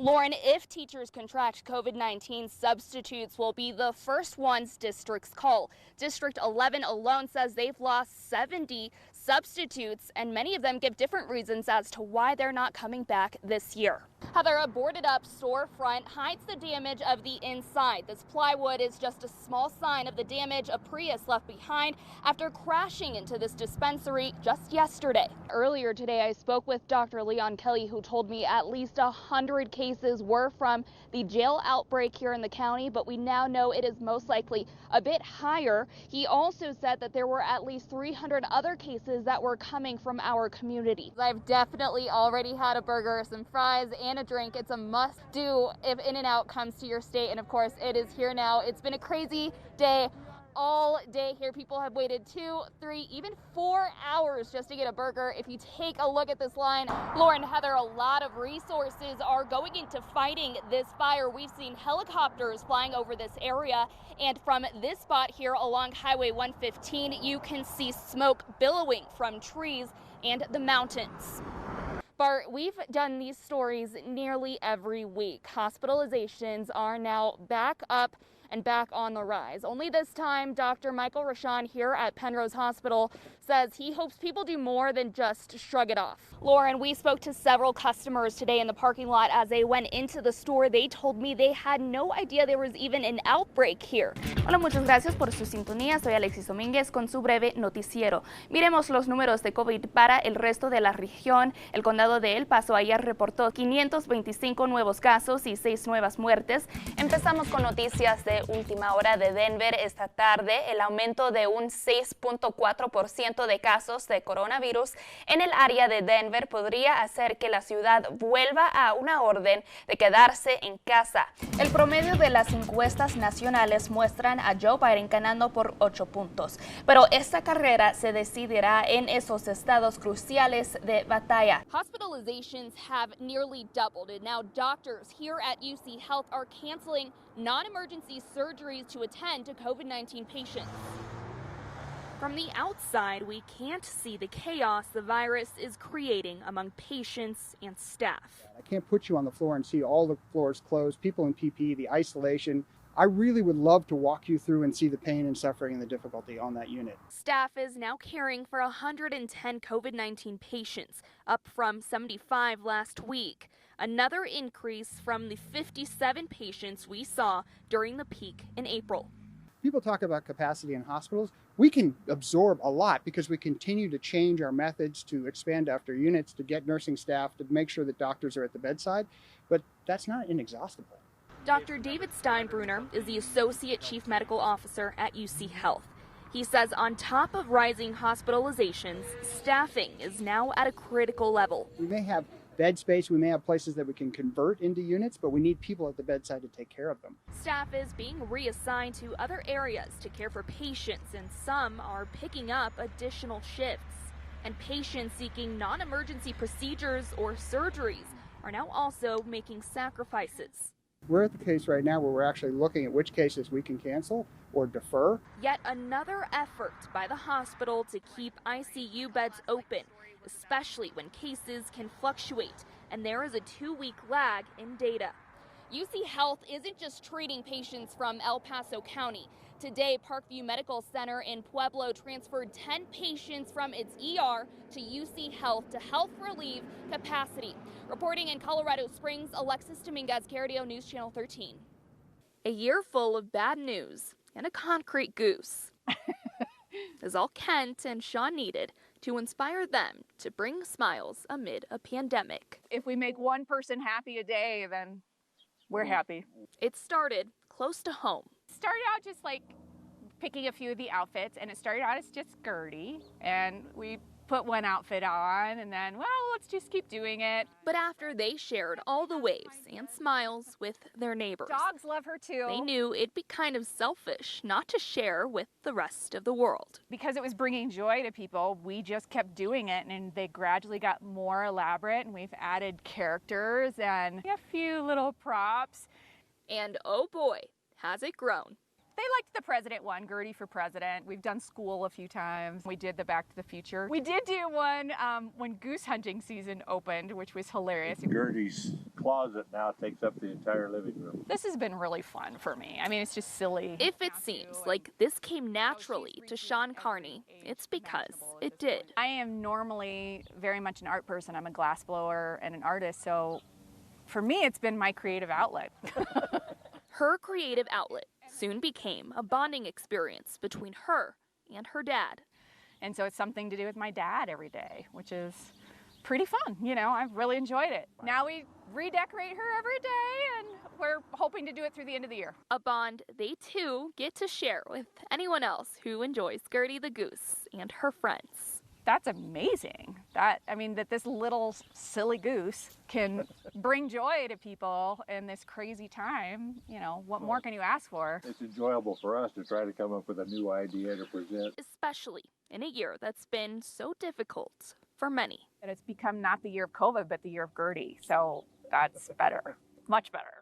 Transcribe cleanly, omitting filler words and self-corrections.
Lauren, if teachers contract COVID-19, substitutes will be the first ones districts call. District 11 alone says they've lost 70 substitutes, and many of them give different reasons as to why they're not coming back this year. Heather, a boarded up storefront hides the damage of the inside. This plywood is just a small sign of the damage a Prius left behind after crashing into this dispensary just yesterday. Earlier today, I spoke with Dr. Leon Kelly, who told me at least 100 cases were from the jail outbreak here in the county, but we now know it is most likely a bit higher. He also said that there were at least 300 other cases that were coming from our community. I've definitely already had a burger, some fries, and a drink. It's a must-do if In-N-Out comes to your state, and of course it is here now. It's been a crazy day. All day here, people have waited 2, 3, even 4 hours just to get a burger. If you take a look at this line, Lauren, Heather, a lot of resources are going into fighting this fire. We've seen helicopters flying over this area, and from this spot here along Highway 115, you can see smoke billowing from trees and the mountains. Bart, we've done these stories nearly every week. Hospitalizations are now back up and back on the rise. Only this time, Dr. Michael Rashan here at Penrose Hospital says he hopes people do more than just shrug it off. Lauren, we spoke to several customers today in the parking lot as they went into the store. They told me they had no idea there was even an outbreak here. Hola, muchas gracias por su sintonía. Soy Alexis Dominguez con su breve noticiero. Miremos los números de COVID para el resto de la región. El condado de El Paso ayer reportó 525 nuevos casos y 6 nuevas muertes. Empezamos con noticias de última hora de Denver. Esta tarde, el aumento de un 6.4% de casos de coronavirus en el área de Denver podría hacer que la ciudad vuelva a una orden de quedarse en casa. El promedio de las encuestas nacionales muestran a Joe Biden ganando por 8 puntos, pero esta carrera se decidirá en esos estados cruciales de batalla. Hospitalizations have nearly doubled, and now doctors here at UC Health are canceling non-emergency surgeries to attend to COVID-19 patients. From the outside, we can't see the chaos the virus is creating among patients and staff. I can't put you on the floor and see all the floors closed, people in PPE, the isolation. I really would love to walk you through and see the pain and suffering and the difficulty on that unit. Staff is now caring for 110 COVID-19 patients, up from 75 last week. Another increase from the 57 patients we saw during the peak in April. People talk about capacity in hospitals. We can absorb a lot because we continue to change our methods to expand after units, to get nursing staff, to make sure that doctors are at the bedside, but that's not inexhaustible. Dr. David Steinbrunner is the Associate Chief Medical Officer at UC Health. He says on top of rising hospitalizations, staffing is now at a critical level. We may have bed space, we may have places that we can convert into units, but we need people at the bedside to take care of them. Staff is being reassigned to other areas to care for patients, and some are picking up additional shifts. And patients seeking non-emergency procedures or surgeries are now also making sacrifices. We're at the case right now where we're actually looking at which cases we can cancel or defer. Yet another effort by the hospital to keep ICU beds open, especially when cases can fluctuate and there is a 2-week lag in data. UC Health isn't just treating patients from El Paso County. Today, Parkview Medical Center in Pueblo transferred 10 patients from its ER to UC Health to help relieve capacity. Reporting in Colorado Springs, Alexis Dominguez, KRDO News Channel 13. A year full of bad news and a concrete goose is all Kent and Sean needed to inspire them to bring smiles amid a pandemic. If we make one person happy a day, then we're happy. It started close to home. Started out just like picking a few of the outfits, and it started out as just Gertie, and we put one outfit on, and then, well, let's just keep doing it. But after they shared all the waves and smiles with their neighbors, Dogs love her too. They knew it'd be kind of selfish not to share with the rest of the world. Because it was bringing joy to people, we just kept doing it, and they gradually got more elaborate, and we've added characters and a few little props. And oh boy, has it grown. They liked the president one, Gertie for president. We've done school a few times. We did the Back to the Future. We did do one when goose hunting season opened, which was hilarious. Gertie's closet now takes up the entire living room. This has been really fun for me. I mean, it's just silly. If it seems like this came naturally to Sean Carney, it's because it did. I am normally very much an art person. I'm a glassblower and an artist, so for me, it's been my creative outlet. Her creative outlet soon became a bonding experience between her and her dad. And so it's something to do with my dad every day, which is pretty fun. You know, I've really enjoyed it. Now we redecorate her every day, and we're hoping to do it through the end of the year. A bond they too get to share with anyone else who enjoys Gertie the Goose and her friends. That's amazing. That this little silly goose can bring joy to people in this crazy time. You know, what more can you ask for? It's enjoyable for us to try to come up with a new idea to present. Especially in a year that's been so difficult for many. And it's become not the year of COVID, but the year of Gertie. So that's better, much better.